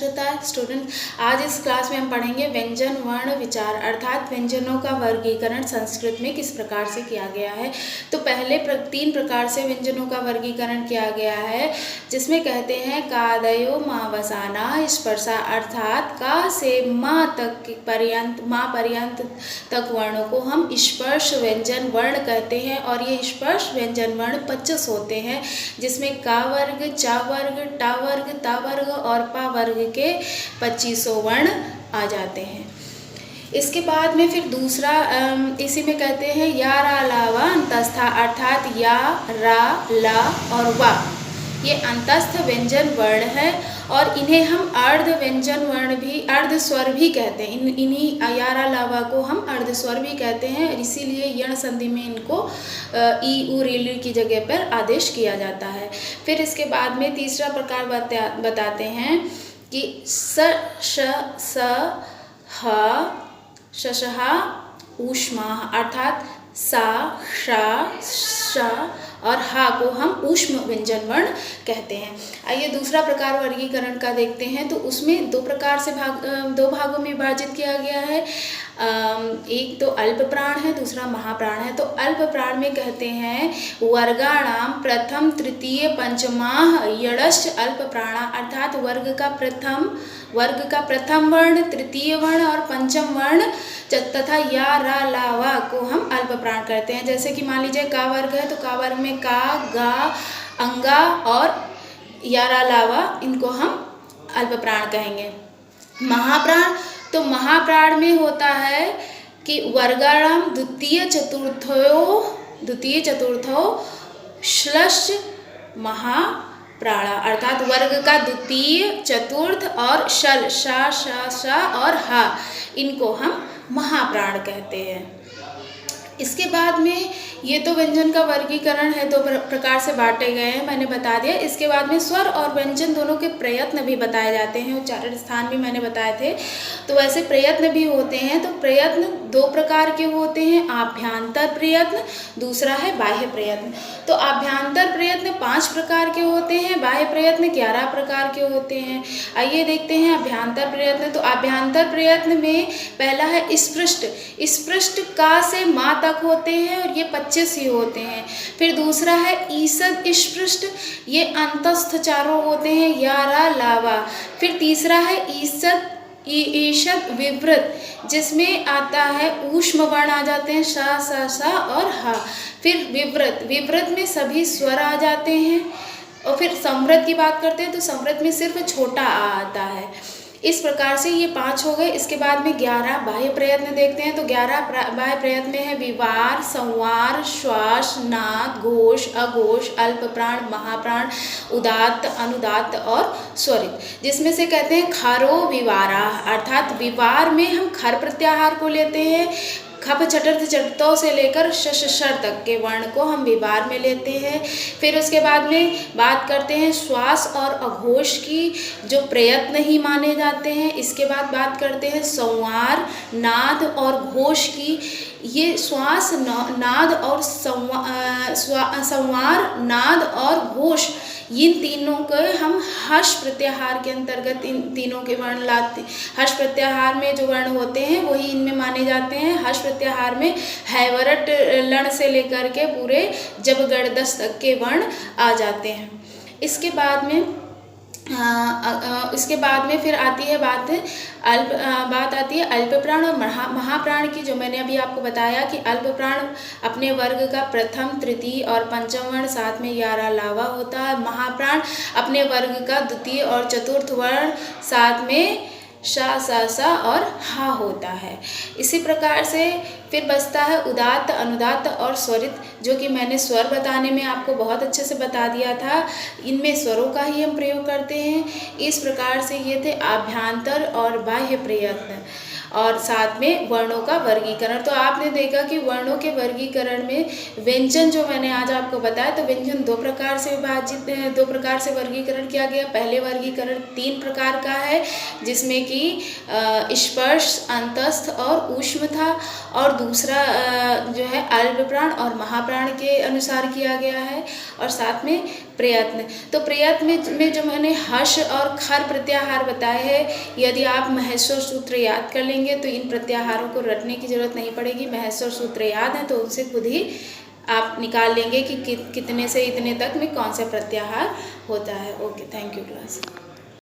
नमस्कार स्टूडेंट, आज इस क्लास में हम पढ़ेंगे व्यंजन वर्ण विचार अर्थात व्यंजनों का वर्गीकरण संस्कृत में किस प्रकार से किया गया है। तो पहले 3 प्रकार से व्यंजनों का वर्गीकरण किया गया है, जिसमें कहते हैं कादयो मावसाना स्पर्शा अर्थात का से माँ पर्यंत तक वर्णों को हम स्पर्श व्यंजन वर्ण कहते हैं। और ये स्पर्श व्यंजन वर्ण 25 होते हैं, जिसमें का वर्ग, चा वर्ग, टा वर्ग, ता वर्ग और पा वर्ग के 25 वर्ण आ जाते हैं। इसके बाद में फिर दूसरा इसी में कहते हैं या रा ला वा अंतस्था अर्थात या रा ला और वा, ये अंतस्थ व्यंजन वर्ण है और इन्हें हम अर्ध व्यंजन वर्ण भी, अर्ध स्वर भी कहते हैं। इन्हीं या रा ला वा को हम अर्ध स्वर भी कहते हैं, इसीलिए यण संधि में इनको ई उ री की जगह पर आदेश किया जाता है। फिर इसके बाद में तीसरा प्रकार बताते हैं कि स श स ह शशहा ऊष्मा अर्थात सा शा श और हा को हम ऊष्म व्यंजन वर्ण कहते हैं। आइए दूसरा प्रकार वर्गीकरण का देखते हैं। तो उसमें दो भागों में विभाजित किया गया है। एक तो अल्प प्राण है, दूसरा महाप्राण है। तो अल्प प्राण में कहते हैं वर्गाणाम प्रथम तृतीय पंचमाह यड़श्च अल्प प्राणा अर्थात वर्ग का प्रथम वर्ण, तृतीय वर्ण और पंचम वर्ण तथा या रा ला वा को हम अल्प प्राण करते हैं। जैसे कि मान लीजिए का वर्ग है तो का वर्ग में का, गा, अंगा और या रा ला वा, इनको हम अल्प प्राण कहेंगे। महाप्राण, तो महाप्राण में होता है कि वर्गाणाम द्वितीय चतुर्थो श्लश महाप्राणा अर्थात वर्ग का द्वितीय, चतुर्थ और शल शा शा शा और हा, इनको हम महाप्राण कहते हैं। इसके बाद में ये तो व्यंजन का वर्गीकरण है, 2 प्रकार से बांटे गए हैं, मैंने बता दिया। इसके बाद में स्वर और व्यंजन दोनों के प्रयत्न भी बताए जाते हैं, उच्चारण स्थान भी मैंने बताए थे। तो वैसे प्रयत्न भी होते हैं। तो प्रयत्न 2 प्रकार के होते हैं, आभ्यंतर प्रयत्न, दूसरा है बाह्य प्रयत्न। तो आभ्यंतर प्रयत्न 5 प्रकार के होते हैं, बाह्य प्रयत्न 11 प्रकार के होते हैं। आइए देखते हैं आभ्यंतर प्रयत्न। तो आभ्यंतर प्रयत्न में पहला है स्पृष्ट का से माँ तक होते हैं और ये 25 ही होते हैं। फिर दूसरा है ईसद स्पृष्ट, ये अंतस्थ चारों होते हैं, या रा ला वा। फिर तीसरा है ईषद विवृत, जिसमें आता है ऊष्म वर्ण आ जाते हैं, शा सा सा और हा। फिर विवृत में सभी स्वर आ जाते हैं। और फिर समृद्ध की बात करते हैं तो समृद्ध में सिर्फ छोटा आ आता है। इस प्रकार से ये 5 हो गए। इसके बाद में 11 बाह्य प्रयत्न देखते हैं। तो 11 बाह्य प्रयत्न में है विवार, संवार, श्वास, नाद, घोष, अघोष, अल्प प्राण, महाप्राण, उदात्त, अनुदात्त और स्वरित, जिसमें से कहते हैं खरो विवारा अर्थात विवार में हम खर प्रत्याहार को लेते हैं। खप चटर्थ चटतों से लेकर शर तक के वर्ण को हम विवार में लेते हैं। फिर उसके बाद में बात करते हैं श्वास और अघोष की, जो प्रयत्न ही माने जाते हैं। इसके बाद बात करते हैं संवार, नाद और घोष की। ये श्वास, नाद और संवार, नाद और घोष, इन तीनों को हम हर्ष प्रत्याहार के अंतर्गत इन तीनों के वर्ण लाते। हर्ष प्रत्याहार में जो वर्ण होते हैं वही इनमें माने जाते हैं। हर्ष प्रत्याहार में हैवरट लण से लेकर के पूरे जबगढ़दस तक के वर्ण आ जाते हैं। इसके बाद में फिर आती है बात आती है अल्प प्राण और महाप्राण की, जो मैंने अभी आपको बताया कि अल्प प्राण अपने वर्ग का प्रथम, तृतीय और पंचम वर्ण साथ में या रा ला वा होता है। महाप्राण अपने वर्ग का द्वितीय और चतुर्थ वर्ण साथ में शा सा सा और हा होता है। इसी प्रकार से फिर बचता है उदात्त, अनुदात्त और स्वरित, जो कि मैंने स्वर बताने में आपको बहुत अच्छे से बता दिया था। इनमें स्वरों का ही हम प्रयोग करते हैं। इस प्रकार से ये थे आभ्यंतर और बाह्य प्रयत्न और साथ में वर्णों का वर्गीकरण। तो आपने देखा कि वर्णों के वर्गीकरण में व्यंजन जो मैंने आज आपको बताया, तो व्यंजन 2 प्रकार से विभाजित हैं, 2 प्रकार से वर्गीकरण किया गया। पहले वर्गीकरण 3 प्रकार का है, जिसमें कि स्पर्श, अंतस्थ और ऊष्म था, और दूसरा जो है अल्प प्राण और महाप्राण के अनुसार किया गया है। और साथ में प्रयत्न। तो प्रयत्न में जो मैंने हर्ष और खर प्रत्याहार बताए हैं, यदि आप महेश्वर सूत्र याद कर लेंगे तो इन प्रत्याहारों को रटने की जरूरत नहीं पड़ेगी। महेश्वर सूत्र याद है तो उनसे खुद ही आप निकाल लेंगे कि कितने से इतने तक में कौन सा प्रत्याहार होता है। Okay, thank you class.